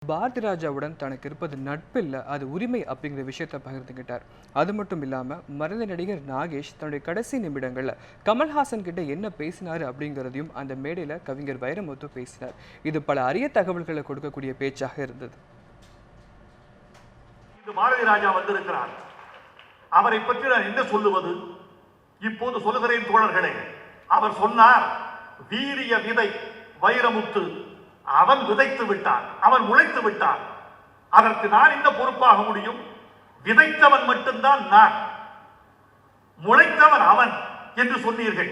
பாரதி ராஜாவுடன் தனக்கு இருப்பது நட்பில்லை, அது உரிமை அப்படிங்கிற விஷயத்தை பகிர்ந்துக்கிட்டார். அது மட்டும் இல்லாமல் மறைந்த நடிகர் நாகேஷ் தன்னுடைய கடைசி நிமிடங்களில் கமல்ஹாசன் கிட்ட என்ன பேசினார் அப்படிங்கிறதையும் அந்த மேடையில் கவிஞர் வைரமுத்து பேசினார். இது பல அரிய தகவல்களை கொடுக்கக்கூடிய பேச்சாக இருந்தது. பாரதி ராஜா வந்திருக்கிறார். அவரை பற்றி நான் என்ன சொல்லுவது? இப்போது சொல்லுகிறேன் தோழர்களே. அவர் சொன்னார், வீரிய விதை வைரமுத்து அவன் விதைத்து விட்டான், அவன் முளைத்து விட்டான். அதற்கு நான் என்ன பொறுப்பாக முடியும்? விதைத்தவன் மட்டும்தான் நான், முளைத்தவன் அவன் என்று சொன்னீர்கள்.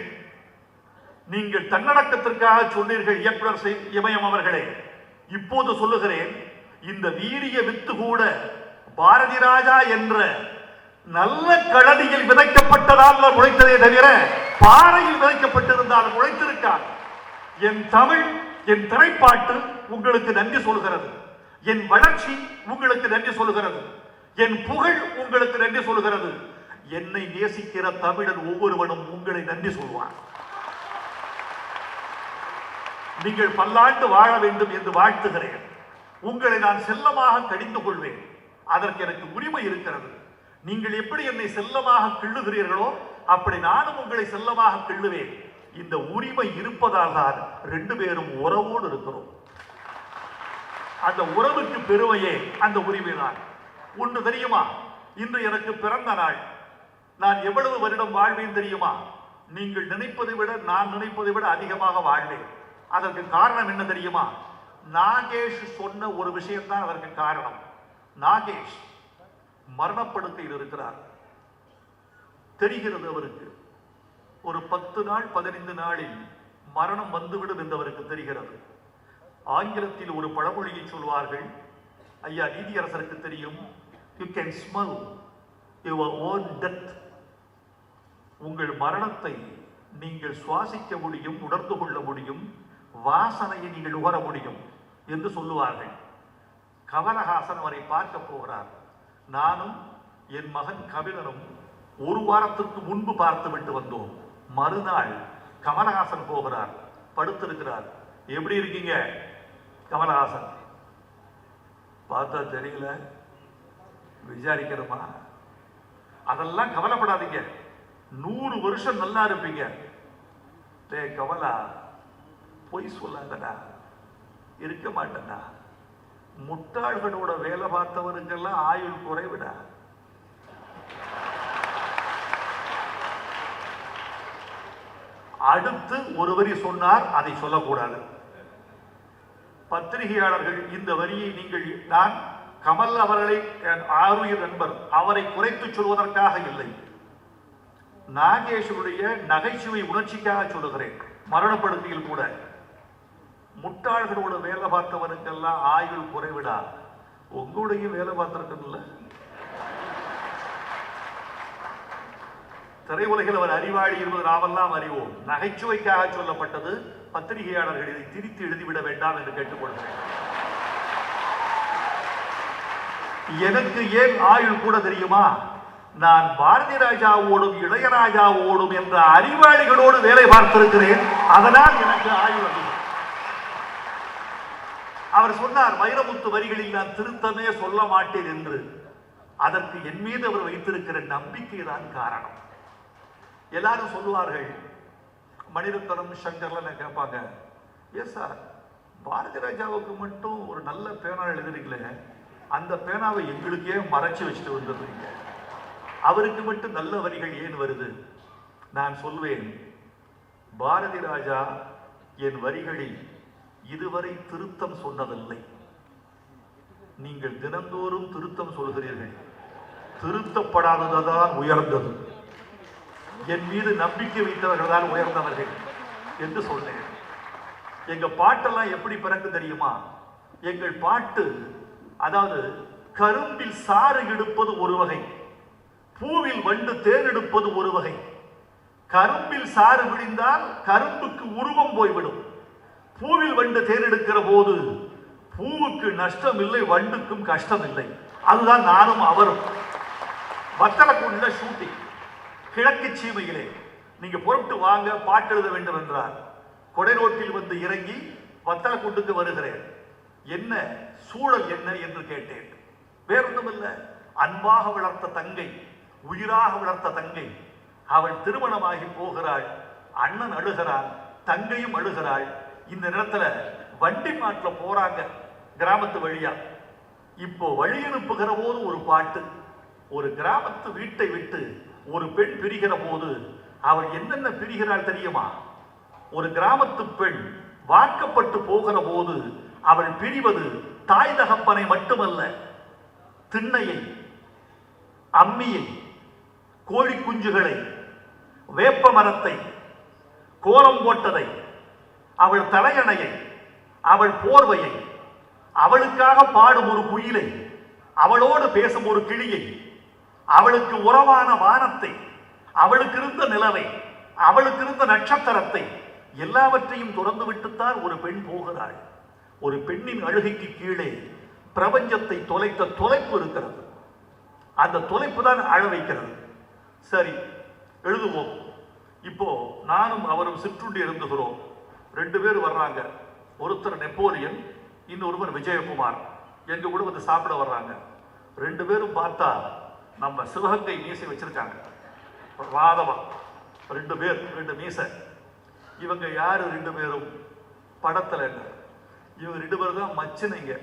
நீங்கள் தன்னடக்கத்திற்காக சொன்னீர்கள் இயக்குனர் இமயம் அவர்களே. இப்போது சொல்லுகிறேன், இந்த வீரிய வித்து கூட பாரதி ராஜா என்ற நல்ல களடியில் விதைக்கப்பட்டதால் முளைத்ததே தவிர பாறையில் விதைக்கப்பட்டிருந்தால் முளைத்திருக்கார். என் தமிழ், என் திரைப்பாட்டு உங்களுக்கு நன்றி சொல்கிறது. என் வளர்ச்சி உங்களுக்கு நன்றி சொல்கிறது. என் புகழ் உங்களுக்கு நன்றி சொல்கிறது. என்னை நேசிக்கிற தமிழன் ஒவ்வொருவனும் உங்களை நன்றி சொல்வார். நீங்கள் பல்லாண்டு வாழ வேண்டும் என்று வாழ்த்துகிறேன். உங்களை நான் செல்லமாக கடிந்து கொள்வேன். அதற்கு எனக்கு உரிமை இருக்கிறது. நீங்கள் எப்படி என்னை செல்லமாக கிள்ளுகிறீர்களோ அப்படி நானும் உங்களை செல்லமாக கிள்ளுவேன். இந்த உரிமை இருப்பதால் தான் ரெண்டு பேரும் உறவோடு இருக்கிறோம். அந்த உறவுக்கு பெருமையே அந்த உரிமை தான். ஒன்று தெரியுமா? இன்று எனக்கு பிறந்த நாள். நான் எவ்வளவு வருடம் வாழ்வேன் தெரியுமா? நீங்கள் நினைப்பதை விட, நான் நினைப்பதை விட அதிகமாக வாழ்வேன். அதற்கு காரணம் என்ன தெரியுமா? நாகேஷ் சொன்ன ஒரு விஷயம்தான் அதற்கு காரணம். நாகேஷ் மரணப்படுக்கையில் இருக்கிறார். தெரிகிறது அவருக்கு ஒரு 10 நாள் 15 நாளில் மரணம் வந்துவிடும் என்று அவருக்கு தெரிகிறது. ஆங்கிலத்தில் ஒரு பழமொழியை சொல்வார்கள், ஐயா நீதியரசருக்கு தெரியும், you can smell your own death. உங்கள் மரணத்தை நீங்கள் சுவாசிக்க முடியும், உணர்ந்து கொள்ள முடியும், வாசனையை நீங்கள் நுகர முடியும் என்று சொல்லுவார்கள். கமலஹாசன் அவரை பார்க்க போகிறார். நானும் என் மகன் கபிலனும் ஒரு வாரத்திற்கு முன்பு பார்த்து விட்டு வந்தோம். மறுநாள் கமலஹாசன் போகிறார், படுத்திருக்கிறார். எப்படி இருக்கீங்க கமலஹாசன்? பார்த்தா தெரியல, விசாரிக்கிறோமா? அதெல்லாம் கவலைப்படாதீங்க, 100 வருஷம் நல்லா இருப்பீங்க. டே கமலா, பொய் சொல்லாங்கடா, இருக்க மாட்டேன்னா. முட்டாள்களோட வேலை பார்த்தவருக்கெல்லாம் ஆயுள் குறைவிடா. அடுத்து ஒரு வரி சொன்னார், அதை சொல்லக்கூடாது. பத்திரிகையாளர்கள் இந்த வரியை நீங்கள், நான் கமல் அவர்களை ஆருயிர் நண்பர், அவரை குறைத்து சொல்வதற்காக இல்லை, நாகேஷுடைய நகைச்சுவை உணர்ச்சிக்காக சொல்லுகிறேன். மரணப்படுக்கையில் கூட முட்டாள்களோட வேலை பார்த்தவனுக்கெல்லாம் ஆயுள் குறைவிடா. உங்களுடைய வேலை பார்த்திருக்கல. திரையுலகில் அவர் அறிவாளி என்பது நாமெல்லாம் அறிவோம். நகைச்சுவைக்காக சொல்லப்பட்டது. பத்திரிகையாளர்கள் இதை திரித்து எழுதிவிட வேண்டாம் என்று கேட்டுக்கொள்கிறேன். எனக்கு ஏன் ஆயுள் கூட தெரியுமா? நான் பாரதி ராஜாவோடும் இளையராஜாவோடும் என்ற அறிவாளிகளோடு வேலை பார்த்திருக்கிறேன். அதனால் எனக்கு ஆயுள் அதிகம். அவர் சொன்னார், வைரமுத்து வரிகளில் நான் திருத்தமே சொல்ல மாட்டேன் என்று. அதற்கு என் மீது அவர் வைத்திருக்கிற நம்பிக்கை தான் காரணம். எல்லாரும் சொல்லுவார்கள், மணிரத்னம் சங்கர்லாம் கேட்பாங்க, ஏன் சார் பாரதி ராஜாவுக்கு மட்டும் ஒரு நல்ல பேனா எழுதுறீங்களே, அந்த பேனாவை எங்களுக்கே மறைச்சு வச்சுட்டு வந்துடுறீங்க, அவருக்கு மட்டும் நல்ல வரிகள் ஏன் வருது? நான் சொல்வேன், பாரதி ராஜா என் வரிகளில் இதுவரை திருத்தம் சொன்னதில்லை. நீங்கள் தினந்தோறும் திருத்தம் சொல்கிறீர்கள். திருத்தப்படாததான் உயர்ந்தது. என் மீது நம்பிக்கை வைத்தவர்கள் தான் உயர்ந்தவர்கள் என்று சொன்னேன். எங்க பாட்டெல்லாம் எப்படி பிறகு தெரியுமா? எங்கள் பாட்டு, அதாவது கரும்பில் சாறு எடுப்பது ஒரு வகை, பூவில் வண்டு தேர் எடுப்பது ஒரு வகை. கரும்பில் சாறு விழிந்தால் கரும்புக்கு உருவம் போய்விடும். பூவில் வண்டு தேர்ந்தெடுக்கிற போது பூவுக்கு நஷ்டம் இல்லை, வண்டுக்கும் கஷ்டம் இல்லை. அதுதான் நானும் அவரும். வத்தலக்குள்ள ஷூட்டிங், கிழக்கு சீமையிலே. நீங்க பொருட்டு வாங்க, பாட்டு எழுத வேண்டும் என்றார். கொடை ரோட்டில் வந்து இறங்கி வத்தலக்குண்டுக்கு வருகிறேன். என்ன சூழல் என்ன என்று கேட்டேன். வேறொன்றுமில்ல, அன்பாக வளர்த்த தங்கை, உயிராக வளர்த்த தங்கை, அவள் திருமணமாகி போகிறாள். அண்ணன் அழுகிறான், தங்கையும் அழுகிறாள். இந்த நேரத்துல வண்டி மாட்டுல போறாங்க கிராமத்து வழியா. இப்போ வழி அனுப்புகிற போது ஒரு பாட்டு. ஒரு கிராமத்து வீட்டை விட்டு ஒரு பெண் பிரிகிற போது அவள் என்னென்ன பிரிகிறாள் தெரியுமா? ஒரு கிராமத்து பெண் வாக்கப்பட்டு போகிற போது அவள் பிரிவது தாய் தகப்பனை மட்டுமல்ல, திண்ணையை, அம்மியை, கோழி குஞ்சுகளை, வேப்ப மரத்தை, கோலம் போட்டதை, அவள் தலையணையை, அவள் போர்வையை, அவளுக்காக பாடும் ஒரு குயிலை, அவளோடு பேசும் ஒரு கிளியை, அவளுக்கு உறவான வானத்தை, அவளுக்கு இருந்த நிலவை, அவளுக்கு இருந்த நட்சத்திரத்தை எல்லாவற்றையும் துறந்து விட்டுத்தான் ஒரு பெண் போகிறாள். ஒரு பெண்ணின் அழுகைக்கு கீழே பிரபஞ்சத்தை தொலைத்த தொலைப்பு இருக்கிறது. அந்த தொலைப்பு தான் அழ வைக்கிறது. சரி, எழுதுவோம். இப்போ நானும் அவரும் சிற்றுண்டி இருந்துகிறோம். 2 பேர் வர்றாங்க. ஒருத்தர் நெப்போலியன், இன்னொருவர் விஜயகுமார். எங்க கூட வந்து சாப்பிட வர்றாங்க. 2 பேரும் பார்த்தா நம்ம சிவகங்கை மீசை வச்சிருக்காங்க. வாதவா 2 பேர், 2 மீசை. இவங்க யாரு 2 பேரும்? படத்துல என்ன, இவங்க 2 பேரும் தான் மச்சினைங்க.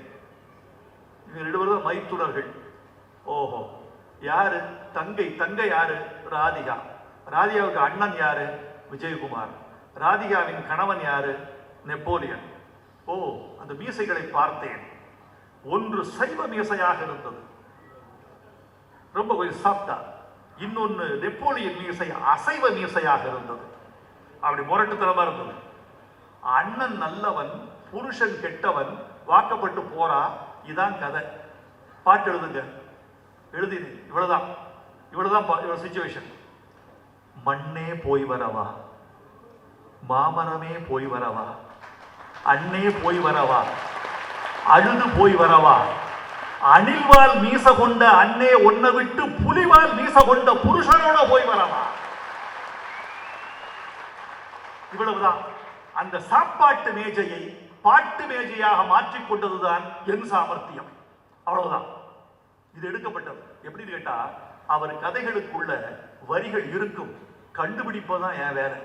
இவங்க 2 பேரும் தான் மைத்துனர்கள். ஓஹோ, யாரு? தங்கை. தங்கை யாரு? ராதிகா. ராதிகாவுக்கு அண்ணன் யாரு? விஜயகுமார். ராதிகாவின் கணவன் யாரு? நெப்போலியன். ஓ, அந்த மீசைகளை பார்த்தேன். ஒன்று சைவ மீசையாக இருந்தது, ரொம்ப கொஞ்சம் சாப்பிட்டா. இன்னொன்னு நெப்போலியன் மீசை அசைவ மீசையாக இருந்தது. அப்படி முரட்டுத்தனமா இருந்தது. அண்ணன் நல்லவன், புருஷன் கெட்டவன், வாக்கப்பட்டு போறா. இதான் கதை. பாட்டு எழுதுங்க. எழுதினு. இவ்வளவுதான், இவ்வளவு சிச்சுவேஷன். மண்ணே போய் வரவா, மாமரமே போய் வரவா, அண்ணே போய் வரவா, அழுது போய் வரவா, அணில்வால் மீச கொண்ட அண்ணே ஒன்ன விட்டு புலிவால் மீச கொண்ட புருஷனோட போய் வரவா. இவ்வளவுதான். அந்த சாப்பாட்டு மேஜையை பாட்டு மேஜையாக மாற்றிக் கொண்டதுதான் என் சாமர்த்தியம். அவ்வளவுதான். இது எடுக்கப்பட்டது. எப்படின்னு கேட்டா, அவர் கதைகளுக்குள்ள வரிகள் இருக்கும், கண்டுபிடிப்பதான் என் வேலை.